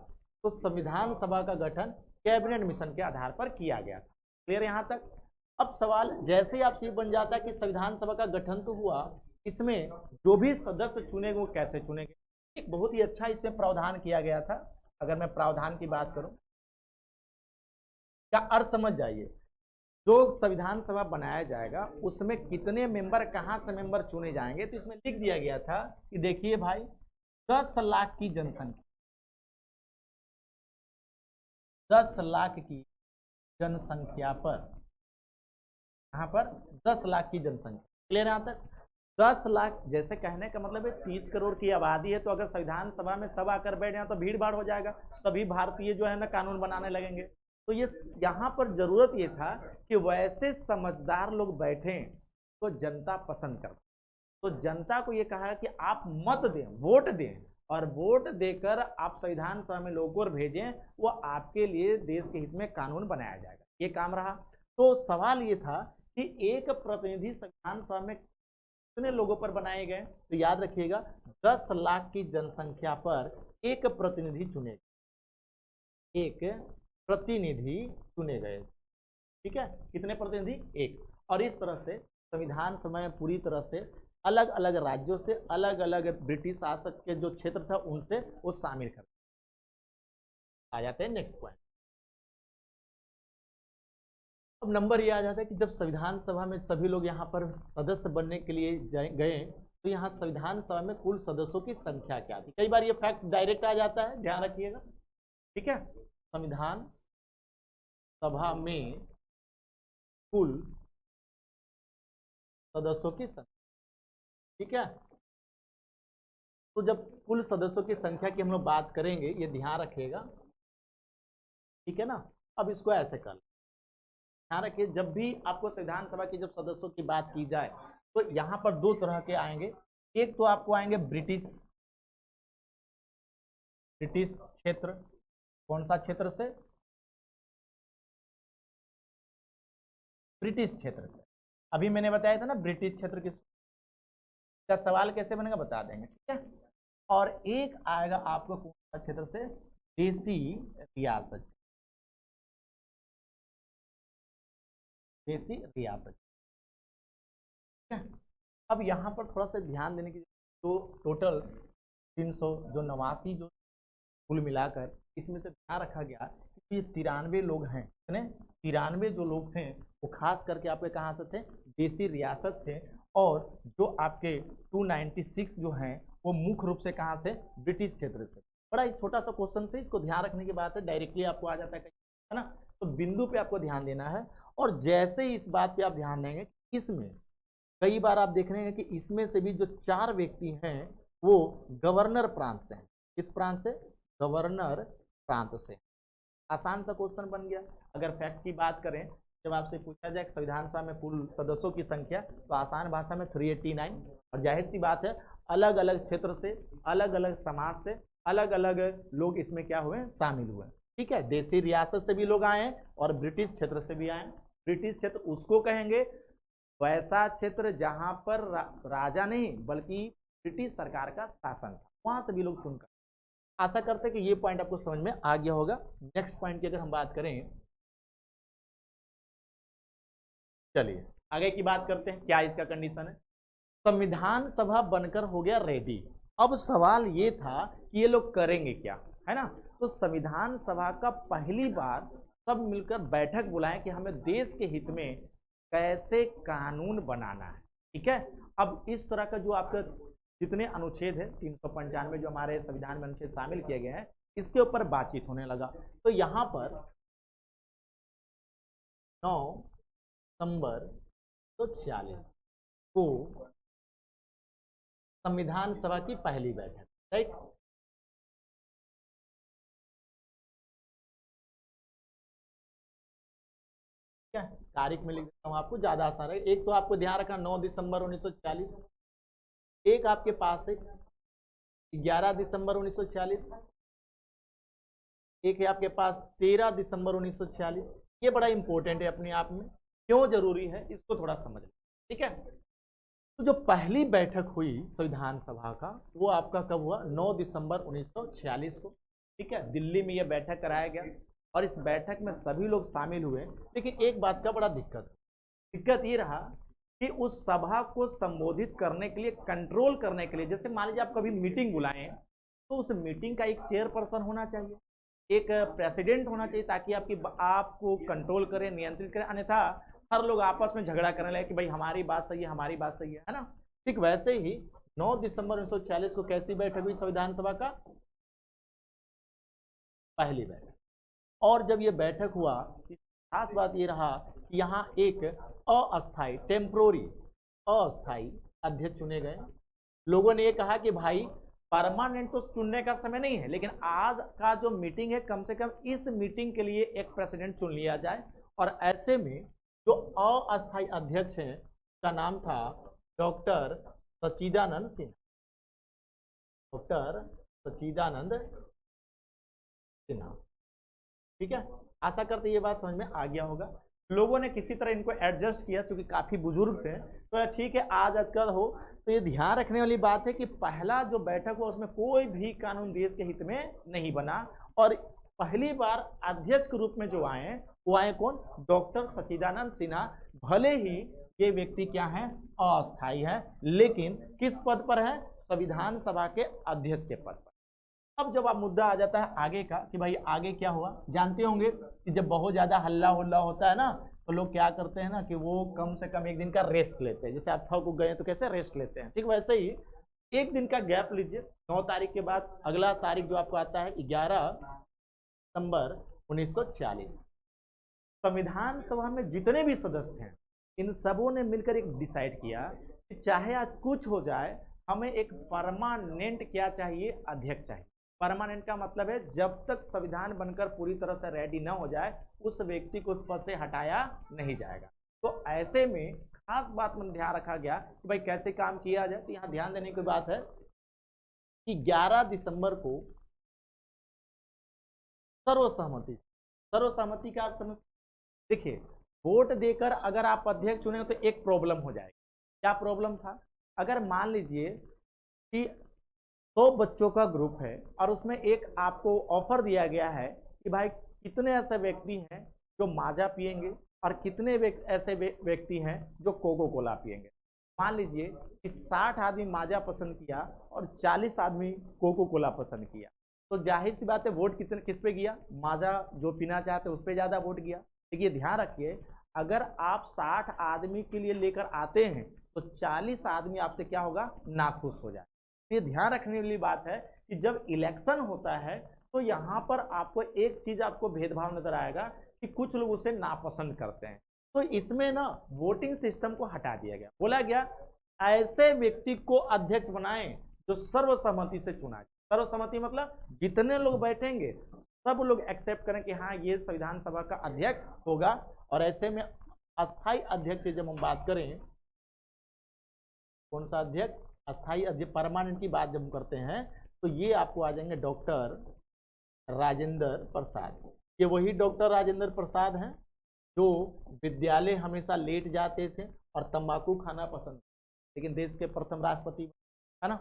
तो संविधान सभा का गठन कैबिनेट मिशन के आधार पर किया गया था। क्लियर यहां तक? अब सवाल जैसे ही आपसे बन जाता है कि संविधान सभा का गठन तो हुआ, इसमें जो भी सदस्य चुनेंगे वो कैसे चुनेंगे? एक बहुत ही अच्छा इसमें प्रावधान किया गया था। अगर मैं प्रावधान की बात करूं, क्या अर्थ समझ जाइए, जो संविधान सभा बनाया जाएगा उसमें कितने मेंबर, कहां से मेंबर चुने जाएंगे, तो इसमें लिख दिया गया था कि देखिए भाई 10 लाख की जनसंख्या, 10 लाख की जनसंख्या पर, यहाँ पर 10 लाख की जनसंख्या। क्लियर यहां तक? 10 लाख, जैसे कहने का मतलब है 30 करोड़ की आबादी है, तो अगर संविधान सभा में सब आकर बैठ जाए तो भीड़ भाड़ हो जाएगा, सभी भारतीय जो है ना कानून बनाने लगेंगे। तो ये यहाँ पर जरूरत ये था कि वैसे समझदार लोग बैठे तो जनता पसंद करती। तो जनता को ये कहा कि आप मत दें, वोट दें, और वोट देकर आप संविधान सभा में लोगों को भेजें, वो आपके लिए देश के हित में कानून बनाया जाएगा। ये काम रहा। तो सवाल ये था कि एक प्रतिनिधि संविधान सभा में कितने लोगों पर बनाए गए, तो याद रखिएगा 10 लाख की जनसंख्या पर एक प्रतिनिधि चुने गए, एक प्रतिनिधि चुने गए। ठीक है, कितने प्रतिनिधि? एक। और इस तरह से संविधान सभा में पूरी तरह से अलग अलग राज्यों से, अलग अलग ब्रिटिश शासक के जो क्षेत्र था उनसे वो शामिल कर आ जाते हैं। नेक्स्ट पॉइंट, अब नंबर ये आ जाता है कि जब संविधान सभा में सभी लोग यहाँ पर सदस्य बनने के लिए गए, तो यहाँ संविधान सभा में कुल सदस्यों की संख्या क्या थी? कई बार ये फैक्ट डायरेक्ट आ जाता है, ध्यान रखिएगा। ठीक है, संविधान सभा में कुल सदस्यों की संख्या। ठीक है, तो जब कुल सदस्यों की संख्या की हम लोग बात करेंगे, ये ध्यान रखिएगा। ठीक है ना? अब इसको ऐसे कर ध्यान रखिए, जब भी आपको संविधान सभा की जब सदस्यों की बात की जाए तो यहाँ पर दो तरह के आएंगे। एक तो आपको आएंगे ब्रिटिश क्षेत्र। कौन सा क्षेत्र से? ब्रिटिश क्षेत्र से। अभी मैंने बताया था ना ब्रिटिश क्षेत्र किस का सवाल कैसे बनेगा बता देंगे। ठीक है, और एक आएगा आपको कौन सा क्षेत्र से? देसी रियासत। देसी रियासत। ठीक है, अब यहाँ पर थोड़ा सा ध्यान देने की, तो टोटल 300 जो 89 जो कुल मिलाकर, इसमें से ध्यान रखा गया कि 93 लोग हैं। कितने? 93 जो लोग थे वो खास करके आपके कहाँ से थे? देसी रियासत थे। और जो आपके 296 जो हैं वो मुख्य रूप से कहाँ थे? ब्रिटिश क्षेत्र से। बड़ा ही छोटा सा क्वेश्चन से, इसको ध्यान रखने की बात है, डायरेक्टली आपको आ जाता है ना, तो बिंदु पे आपको ध्यान देना है। और जैसे ही इस बात पे आप ध्यान देंगे, इसमें कई बार आप देख रहे हैं कि इसमें से भी जो 4 व्यक्ति हैं वो गवर्नर प्रांत से हैं। किस प्रांत से? गवर्नर प्रांत से। आसान सा क्वेश्चन बन गया। अगर फैक्ट की बात करें, जब आपसे पूछा जाए संविधान सभा में कुल सदस्यों की संख्या, तो आसान भाषा में 389। और जाहिर सी बात है अलग अलग क्षेत्र से, अलग अलग समाज से अलग अलग लोग इसमें क्या हुए? शामिल हुए। ठीक है, देसी रियासत से भी लोग आए हैं और ब्रिटिश क्षेत्र से भी आए। ब्रिटिश क्षेत्र उसको कहेंगे, वैसा क्षेत्र जहां पर राजा नहीं बल्कि ब्रिटिश सरकार का शासन था, वहां से भी लोग चुनकर। आशा करते हैं कि ये पॉइंट आपको समझ में आ गया होगा। नेक्स्ट पॉइंट की अगर हम बात करें, चलिए आगे की बात करते हैं, क्या इसका कंडीशन है। संविधान सभा बनकर हो गया रेडी। अब सवाल ये था कि ये लोग करेंगे क्या, है ना। तो संविधान सभा का पहली बार सब मिलकर बैठक बुलाएं कि हमें देश के हित में कैसे कानून बनाना है, ठीक है। अब इस तरह का जो आपका जितने अनुच्छेद है 395 जो हमारे संविधान में अनुच्छेद शामिल किए गए हैं, इसके ऊपर बातचीत होने लगा। तो यहाँ पर 9 दिसंबर 1946 को संविधान सभा की पहली बैठक, राइट। क्या तारीख में लिख देता हूँ आपको, ज्यादा आसान है। एक तो आपको ध्यान रखना 9 दिसंबर 1946, एक आपके पास है 11 दिसंबर 1946, एक है आपके पास 13 दिसंबर 1946। ये बड़ा इंपॉर्टेंट है अपने आप में, क्यों जरूरी है इसको थोड़ा समझ लें, ठीक है। तो जो पहली बैठक हुई संविधान सभा का, वो आपका कब हुआ, 9 दिसंबर 1946 को, ठीक है। दिल्ली में यह बैठक कराया गया और इस बैठक में सभी लोग शामिल हुए। लेकिन एक बात का बड़ा दिक्कत ये रहा कि उस सभा को संबोधित करने के लिए, कंट्रोल करने के लिए, जैसे मान लीजिए आप कभी मीटिंग बुलाएं तो उस मीटिंग का एक चेयरपर्सन होना चाहिए, एक प्रेसिडेंट होना चाहिए, ताकि आपको कंट्रोल करे, नियंत्रित करे। अन्यथा हर लोग आपस में झगड़ा करने लगे कि भाई हमारी बात सही है, हमारी बात सही है ना। ठीक वैसे ही 9 दिसंबर 1946 को कैसी बैठक हुई संविधान सभा का, पहली बैठक। और जब ये बैठक हुआ, खास बात ये रहा कि यहाँ एक अस्थाई, टेम्पोररी अस्थाई अध्यक्ष चुने गए। लोगों ने ये कहा कि भाई परमानेंट तो चुनने का समय नहीं है, लेकिन आज का जो मीटिंग है कम से कम इस मीटिंग के लिए एक प्रेसिडेंट चुन लिया जाए। और ऐसे में जो अस्थाई अध्यक्ष हैं का नाम था डॉक्टर सच्चिदानंद सिन्हा, डॉक्टर सच्चिदानंद सिन्हा, ठीक है। आशा करते ये बात समझ में आ गया होगा। लोगों ने किसी तरह इनको एडजस्ट किया, क्योंकि काफी बुजुर्ग थे, तो ठीक है आज अजकल हो। तो ये ध्यान रखने वाली बात है कि पहला जो बैठक हुआ उसमें कोई भी कानून देश के हित में नहीं बना। और पहली बार अध्यक्ष के रूप में जो आए वो आए कौन, डॉक्टर सच्चिदानंद सिन्हा। भले ही ये व्यक्ति क्या है, अस्थायी है, लेकिन किस पद पर है, संविधान सभा के अध्यक्ष के पद पर। अब जब आप मुद्दा आ जाता है आगे का कि भाई आगे क्या हुआ, जानते होंगे कि जब बहुत ज्यादा हल्ला हुल्ला होता है ना, तो लोग क्या करते हैं ना कि वो कम से कम एक दिन का रेस्ट लेते हैं। जैसे आप थक गए तो कैसे रेस्ट लेते हैं, ठीक वैसे ही एक दिन का गैप लीजिए। 9 तारीख के बाद अगला तारीख जो आपको आता है 11 दिसंबर 1946। संविधान सभा में जितने भी सदस्य हैं इन सबों ने मिलकर एक डिसाइड किया कि चाहे आज कुछ हो जाए, हमें एक परमानेंट क्या चाहिए, अध्यक्ष चाहिए। परमानेंट का मतलब है जब तक संविधान बनकर पूरी तरह से रेडी ना हो जाए उस व्यक्ति को उस पद से हटाया नहीं जाएगा। तो ऐसे में खास बात में ध्यान रखा गया कि भाई कैसे काम किया जाए। तो यहाँ ध्यान देने की बात है कि 11 दिसंबर को सर्वसम्मति का आप समझ, देखिए वोट देकर अगर आप अध्यक्ष चुने तो एक प्रॉब्लम हो जाएगी। क्या प्रॉब्लम था, अगर मान लीजिए कि 100 बच्चों का ग्रुप है और उसमें एक आपको ऑफर दिया गया है कि भाई कितने ऐसे व्यक्ति हैं जो माजा पिएंगे और कितने ऐसे व्यक्ति हैं जो कोको कोला पिएंगे। मान लीजिए कि 60 आदमी माजा पसंद किया और 40 आदमी कोको कोला पसंद किया, तो जाहिर सी बात है वोट किस पे गया, माजा जो पीना चाहते हैं उस पर ज़्यादा वोट गया। देखिए ध्यान रखिए, अगर आप 60 आदमी के लिए लेकर आते हैं तो 40 आदमी आपसे क्या होगा, नाखुश हो जाए। ये ध्यान रखने वाली बात है कि जब इलेक्शन होता है तो यहाँ पर आपको एक चीज आपको भेदभाव नजर आएगा कि कुछ लोग उसे नापसंद करते हैं। तो इसमें ना वोटिंग सिस्टम को हटा दिया गया, बोला गया ऐसे व्यक्ति को अध्यक्ष बनाएं जो सर्वसम्मति से चुना जाए। सर्वसम्मति मतलब जितने लोग बैठेंगे सब लोग एक्सेप्ट करें कि हाँ ये संविधान सभा का अध्यक्ष होगा। और ऐसे में अस्थायी अध्यक्ष जब हम बात करें, कौन सा अध्यक्ष, अस्थायी अध्यक्ष, परमानेंट की बात जब हम करते हैं तो ये आपको आ जाएंगे डॉक्टर राजेंद्र प्रसाद। ये वही डॉक्टर राजेंद्र प्रसाद हैं जो विद्यालय हमेशा लेट जाते थे और तंबाकू खाना पसंद, लेकिन देश के प्रथम राष्ट्रपति, है ना।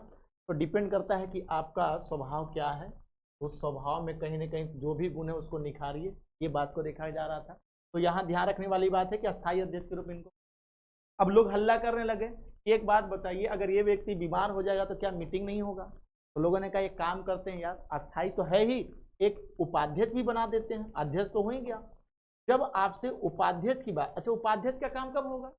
तो डिपेंड करता है कि आपका स्वभाव क्या है, उस स्वभाव में कहीं ना कहीं जो भी गुण है उसको निखारिए, ये बात को देखा जा रहा था। तो यहाँ ध्यान रखने वाली बात है कि अस्थायी अध्यक्ष के रूप में इनको, अब लोग हल्ला करने लगे। एक बात बताइए, अगर ये व्यक्ति बीमार हो जाएगा तो क्या मीटिंग नहीं होगा? तो लोगों ने कहा एक काम करते हैं यार, अस्थायी तो है ही, एक उपाध्यक्ष भी बना देते हैं, अध्यक्ष तो हो ही गया। जब आपसे उपाध्यक्ष की बात, अच्छा उपाध्यक्ष का काम कब होगा?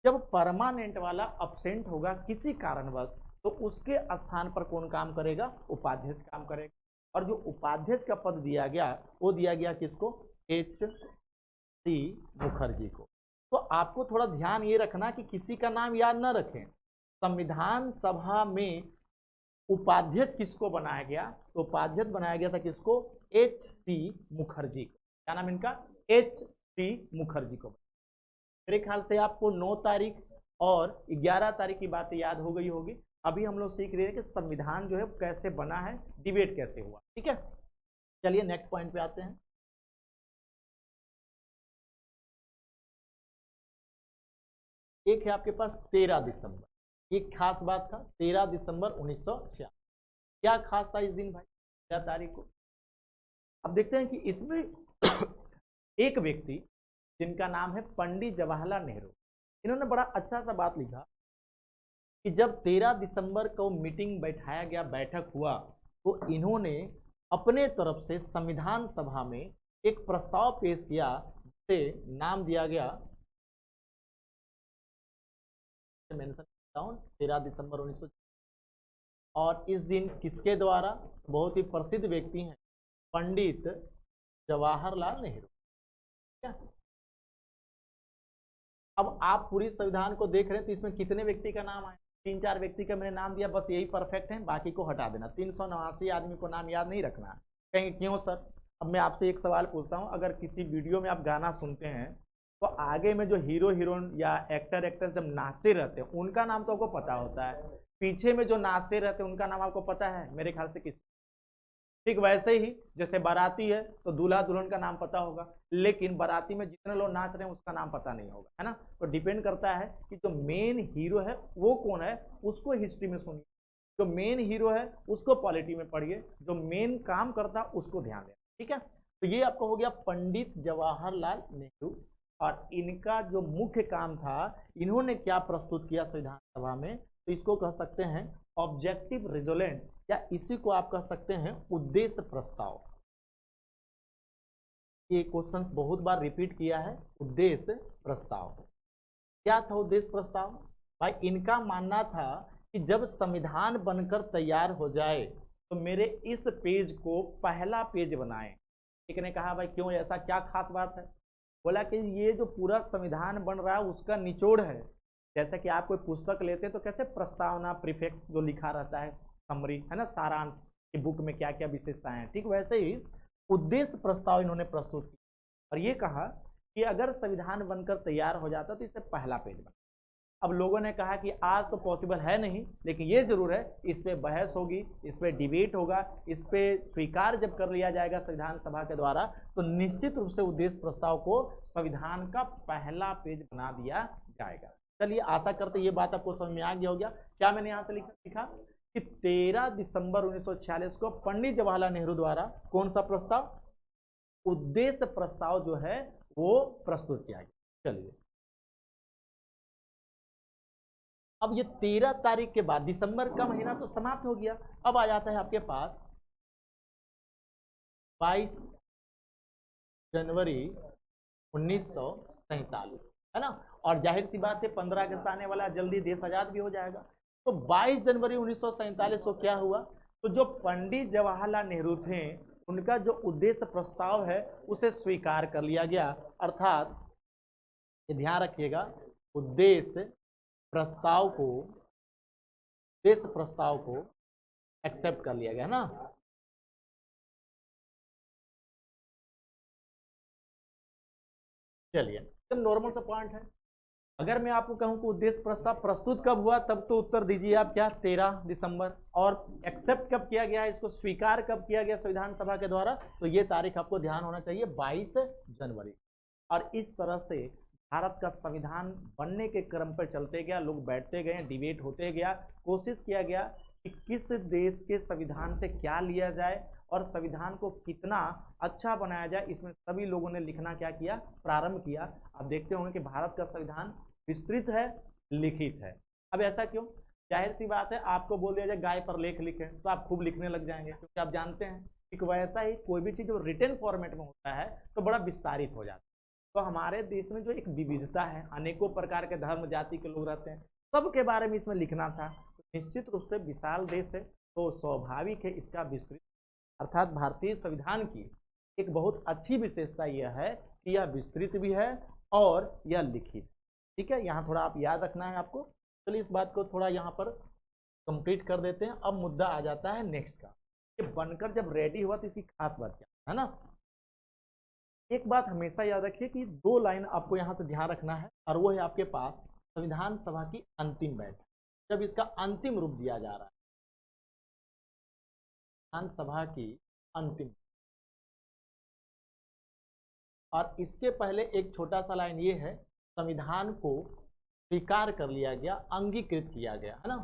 जब परमानेंट वाला अब्सेंट होगा किसी कारणवश, तो उसके स्थान पर कौन काम करेगा? उपाध्यक्ष काम करेगा। और जो उपाध्यक्ष का पद दिया गया वो दिया गया किसको? H.C. मुखर्जी को। तो आपको थोड़ा ध्यान ये रखना कि किसी का नाम याद न रखें। संविधान सभा में उपाध्यक्ष किसको बनाया गया? तो उपाध्यक्ष बनाया गया था किसको? H.C. मुखर्जी को। क्या नाम इनका? H.C. मुखर्जी को। मेरे ख्याल से आपको 9 तारीख और 11 तारीख की बातें याद हो गई होगी। अभी हम लोग सीख रहे हैं कि संविधान जो है कैसे बना है, डिबेट कैसे हुआ। ठीक है, चलिए नेक्स्ट पॉइंट पे आते हैं। एक है आपके पास 13 दिसंबर, ये खास बात था, 13 दिसंबर 1946। क्या खास था इस दिन भाई, 13 तारीख को? अब देखते हैं कि इसमें एक व्यक्ति जिनका नाम है पंडित जवाहरलाल नेहरू, इन्होंने बड़ा अच्छा सा बात लिखा कि जब 13 दिसंबर को मीटिंग बैठाया गया, बैठक हुआ, तो इन्होंने अपने तरफ से संविधान सभा में एक प्रस्ताव पेश किया जिसे नाम दिया गया, मेंशन करता हूं, 13 दिसंबर 1946। और इस दिन किसके द्वारा? बहुत ही प्रसिद्ध व्यक्ति हैं, पंडित जवाहरलाल नेहरू। क्या अब आप पूरी संविधान को देख रहे हैं तो इसमें कितने व्यक्ति का नाम आया? 3-4 व्यक्ति का मैंने नाम दिया, बस यही परफेक्ट है, बाकी को हटा देना। 389 आदमी को नाम याद नहीं रखना। कहेंगे क्यों सर? अब मैं आपसे एक सवाल पूछता हूं, अगर किसी वीडियो में आप गाना सुनते हैं तो आगे में जो हीरो हीरोइन या एक्टर एक्ट्रेस जब नाचते रहते हैं उनका नाम तो आपको पता होता है, पीछे में जो नाचते रहते हैं उनका नाम आपको पता है? मेरे ख्याल से किस, ठीक वैसे ही जैसे बाराती है तो दूल्हा दुल्हन का नाम पता होगा, लेकिन बाराती में जितने लोग नाच रहे हैं उसका नाम पता नहीं होगा, है ना। तो डिपेंड करता है कि जो मेन हीरो है वो कौन है, उसको हिस्ट्री में सुनिए, जो मेन हीरो है उसको पॉलिटी में पढ़िए, जो मेन काम करता है उसको ध्यान दें। ठीक है, तो ये आपको हो गया पंडित जवाहरलाल नेहरू। और इनका जो मुख्य काम था, इन्होंने क्या प्रस्तुत किया संविधान सभा में, तो इसको कह सकते हैं ऑब्जेक्टिव रिजोलेंट, या इसी को आप कह सकते हैं उद्देश्य प्रस्ताव। ये क्वेश्चन बहुत बार रिपीट किया है, उद्देश्य प्रस्ताव। क्या था उद्देश्य प्रस्ताव? भाई इनका मानना था कि जब संविधान बनकर तैयार हो जाए तो मेरे इस पेज को पहला पेज बनाएं। एक ने कहा भाई क्यों, ऐसा क्या खास बात है? बोला कि ये जो पूरा संविधान बन रहा है उसका निचोड़ है। जैसे कि आप कोई पुस्तक लेते हैं तो कैसे प्रस्तावना, प्रीफेक्स जो लिखा रहता है, समरी, है ना, सारांश की बुक में क्या क्या विशेषताएं हैं, ठीक वैसे ही उद्देश्य प्रस्ताव इन्होंने प्रस्तुत किया और ये कहा कि अगर संविधान बनकर तैयार हो जाता तो इसे पहला पेज बना। अब लोगों ने कहा कि आज तो पॉसिबल है नहीं, लेकिन ये जरूर है इस पे बहस होगी, इस पे डिबेट होगा, इस पे स्वीकार जब कर लिया जाएगा संविधान सभा के द्वारा तो निश्चित रूप से उद्देश्य प्रस्ताव को संविधान का पहला पेज बना दिया जाएगा। चलिए आशा करते ये बात आपको समझ में आ गया हो गया। क्या मैंने यहाँ से लिखा कि 13 दिसंबर 1946 को पंडित जवाहरलाल नेहरू द्वारा कौन सा प्रस्ताव? उद्देश्य प्रस्ताव जो है वो प्रस्तुत किया गया। चलिए अब ये 13 तारीख के बाद दिसंबर का महीना तो समाप्त हो गया, अब आ जाता है आपके पास 22 जनवरी 1947, है ना। और जाहिर सी बात है 15 अगस्त आने वाला, जल्दी देश आजाद भी हो जाएगा। तो 22 जनवरी 1947 को क्या हुआ? तो जो पंडित जवाहरलाल नेहरू थे उनका जो उद्देश्य प्रस्ताव है उसे स्वीकार कर लिया गया, अर्थात ये ध्यान रखिएगा उद्देश्य प्रस्ताव को एक्सेप्ट कर लिया गया ना। चलिए एकदम नॉर्मल सा पॉइंट है। अगर मैं आपको कहूं कि उद्देश्य प्रस्ताव प्रस्तुत कब हुआ, तब तो उत्तर दीजिए आप क्या, 13 दिसंबर। और एक्सेप्ट कब किया गया, इसको स्वीकार कब किया गया संविधान सभा के द्वारा, तो ये तारीख आपको ध्यान होना चाहिए 22 जनवरी। और इस तरह से भारत का संविधान बनने के क्रम पर चलते गया, लोग बैठते गए, डिबेट होते गया, कोशिश किया गया कि किस देश के संविधान से क्या लिया जाए और संविधान को कितना अच्छा बनाया जाए। इसमें सभी लोगों ने लिखना क्या किया, प्रारंभ किया। अब देखते होंगे कि भारत का संविधान विस्तृत है, लिखित है। अब ऐसा क्यों? जाहिर सी बात है, आपको बोल दिया जाए गाय पर लेख लिखे तो आप खूब लिखने लग जाएंगे, क्योंकि आप जानते हैं कि वैसा ही कोई भी चीज़ जो रिटन फॉर्मेट में होता है तो बड़ा विस्तारित हो जाता है। तो हमारे देश में जो एक विविधता है, अनेकों प्रकार के धर्म जाति के लोग रहते हैं, सबके बारे में इसमें लिखना था। तो निश्चित रूप से विशाल देश है तो स्वाभाविक है इसका विस्तृत, अर्थात भारतीय संविधान की एक बहुत अच्छी विशेषता यह है कि यह विस्तृत भी है और यह लिखित। ठीक है, यहाँ थोड़ा आप याद रखना है आपको। चलिए इस बात को थोड़ा यहाँ पर कंप्लीट कर देते हैं। अब मुद्दा आ जाता है नेक्स्ट का, ये बनकर जब रेडी हुआ तो इसकी खास बात क्या है ना। एक बात हमेशा याद रखिए कि दो लाइन आपको यहाँ से ध्यान रखना है, और वो है आपके पास संविधान सभा की अंतिम बैठक, जब इसका अंतिम रूप दिया जा रहा है, संविधान सभा की अंतिम। और इसके पहले एक छोटा सा लाइन ये है, संविधान को स्वीकार कर लिया गया, अंगीकृत किया गया, है ना।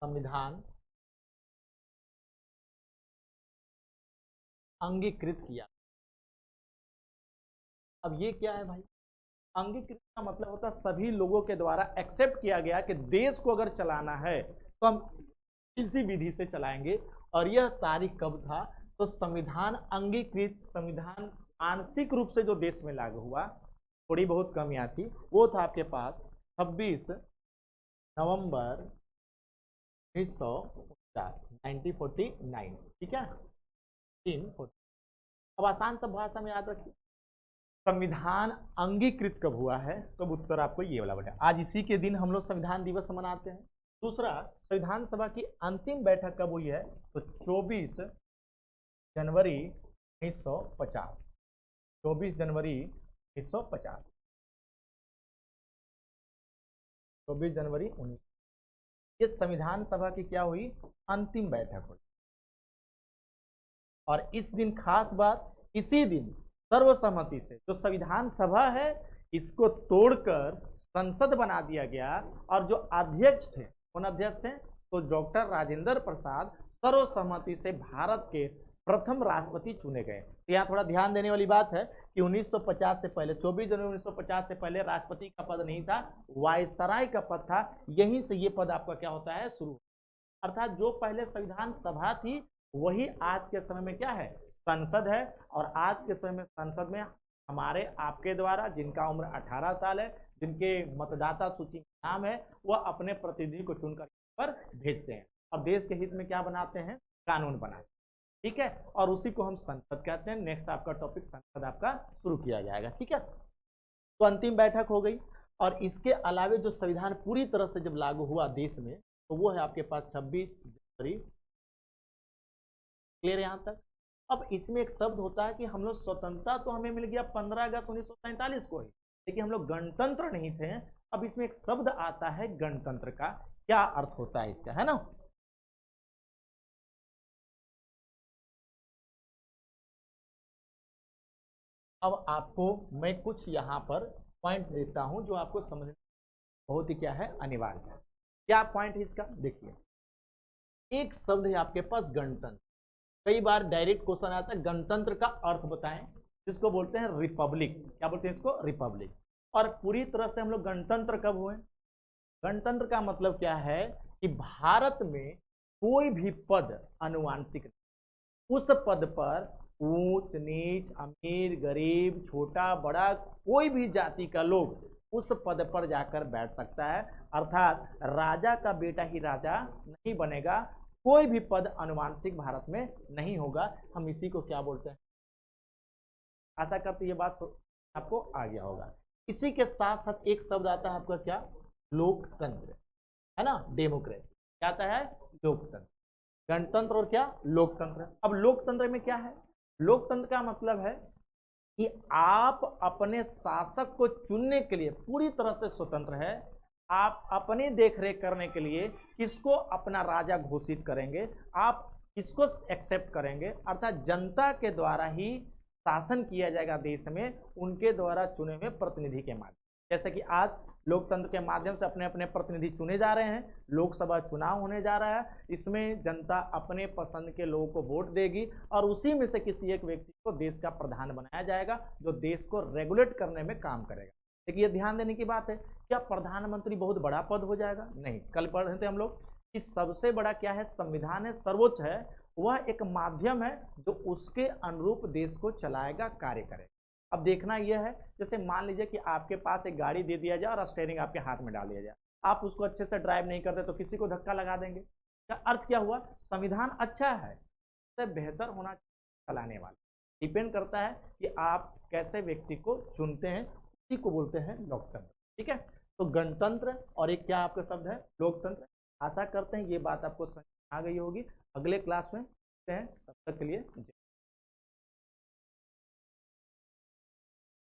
संविधान अंगीकृत किया। अब ये क्या है भाई? अंगीकृत का मतलब होता है सभी लोगों के द्वारा एक्सेप्ट किया गया कि देश को अगर चलाना है तो हम इसी विधि से चलाएंगे। और यह तारीख कब था? तो संविधान अंगीकृत, संविधान आंशिक रूप से जो देश में लागू हुआ, थोड़ी बहुत कमियां थी, वो था आपके पास 26 नवंबर 1949। ठीक है, 340। अब आसान सा भाषा में याद रखिए, संविधान अंगीकृत कब हुआ है? तो उत्तर आपको ये वाला बनेगा। आज इसी के दिन हम लोग संविधान दिवस मनाते हैं। दूसरा, संविधान सभा की अंतिम बैठक कब हुई है? तो 24 जनवरी 1950। 24 जनवरी 1950, 24 जनवरी 19। ये संविधान सभा की क्या हुई? अंतिम बैठक हुई। और इस दिन खास बात, इसी दिन सर्वसम्मति से जो संविधान सभा है इसको तोड़कर संसद बना दिया गया। और जो अध्यक्ष थे, कौन अध्यक्ष थे? तो डॉक्टर राजेंद्र प्रसाद सर्वसम्मति से भारत के प्रथम राष्ट्रपति चुने गए। तो यहाँ थोड़ा ध्यान देने वाली बात है कि 1950 से पहले, 24 जनवरी 1950 से पहले राष्ट्रपति का पद नहीं था, वायसराय का पद था। यहीं से ये पद आपका क्या होता है? शुरू। अर्थात जो पहले संविधान सभा थी वही आज के समय में क्या है? संसद है। और आज के समय में संसद में हमारे आपके द्वारा जिनका उम्र 18 साल है, जिनके मतदाता सूची में नाम है, वह अपने प्रतिनिधि को चुनकर पर भेजते हैं और देश के हित में क्या बनाते हैं? कानून बनाते हैं। ठीक है, और उसी को हम संसद कहते हैं। नेक्स्ट आपका टॉपिक संसद आपका शुरू किया जाएगा। ठीक है, तो अंतिम बैठक हो गई। और इसके अलावे जो संविधान पूरी तरह से जब लागू हुआ देश में, तो वो है आपके पास 26 जनवरी। क्लियर यहाँ तक? अब इसमें एक शब्द होता है कि हम लोग स्वतंत्रता तो हमें मिल गया 15 अगस्त 1947 को ही, लेकिन हम लोग गणतंत्र नहीं थे। अब इसमें एक शब्द आता है गणतंत्र का, क्या अर्थ होता है इसका, है ना। अब आपको मैं कुछ यहाँ पर पॉइंट्स देता हूं जो आपको समझना बहुत ही क्या है? अनिवार्य है। क्या पॉइंट है इसका? देखिए, एक शब्द है आपके पास गणतंत्र। कई बार डायरेक्ट क्वेश्चन आता है गणतंत्र का अर्थ बताएं, जिसको बोलते हैं रिपब्लिक। क्या बोलते हैं इसको? रिपब्लिक। और पूरी तरह से हम लोग गणतंत्र कब हुए? गणतंत्र का मतलब क्या है कि भारत में कोई भी पद अनुवांशिक नहीं। उस पद पर ऊंच नीच, अमीर गरीब, छोटा बड़ा, कोई भी जाति का लोग उस पद पर जाकर बैठ सकता है। अर्थात राजा का बेटा ही राजा नहीं बनेगा, कोई भी पद अनुवांशिक भारत में नहीं होगा। हम इसी को क्या बोलते हैं? आशा करते ये बात आपको आ गया होगा। इसी के साथ साथ एक शब्द आता है आपका क्या? लोकतंत्र, है ना, डेमोक्रेसी। क्या आता है? लोकतंत्र। गणतंत्र और क्या? लोकतंत्र। अब लोकतंत्र में क्या है? लोकतंत्र का मतलब है कि आप अपने शासक को चुनने के लिए पूरी तरह से स्वतंत्र है। आप अपनी देखरेख करने के लिए किसको अपना राजा घोषित करेंगे, आप किसको एक्सेप्ट करेंगे। अर्थात जनता के द्वारा ही शासन किया जाएगा देश में उनके द्वारा चुने हुए प्रतिनिधि के माध्यम, जैसे कि आज लोकतंत्र के माध्यम से अपने अपने प्रतिनिधि चुने जा रहे हैं, लोकसभा चुनाव होने जा रहा है, इसमें जनता अपने पसंद के लोगों को वोट देगी और उसी में से किसी एक व्यक्ति को देश का प्रधान बनाया जाएगा जो देश को रेगुलेट करने में काम करेगा। लेकिन ये ध्यान देने की बात है, क्या प्रधानमंत्री बहुत बड़ा पद हो जाएगा? नहीं, कल पढ़ रहे थे हम लोग कि सबसे बड़ा क्या है, संविधान है, सर्वोच्च है, वह एक माध्यम है जो उसके अनुरूप देश को चलाएगा, कार्य करेगा। अब देखना यह है, जैसे मान लीजिए कि आपके पास एक गाड़ी दे दिया जाए और स्टीयरिंग आपके हाथ में डाल दिया जाए, आप उसको अच्छे से ड्राइव नहीं करते तो किसी को धक्का लगा देंगे। क्या अर्थ क्या हुआ? संविधान अच्छा है, उससे बेहतर होना चलाने वाला, डिपेंड करता है कि आप कैसे व्यक्ति को चुनते हैं, उसी को बोलते हैं लोकतंत्र। ठीक है, तो गणतंत्र और एक क्या आपका शब्द है, लोकतंत्र। आशा करते हैं ये बात आपको समझ आ गई होगी। अगले क्लास में हैं, तब तक के लिए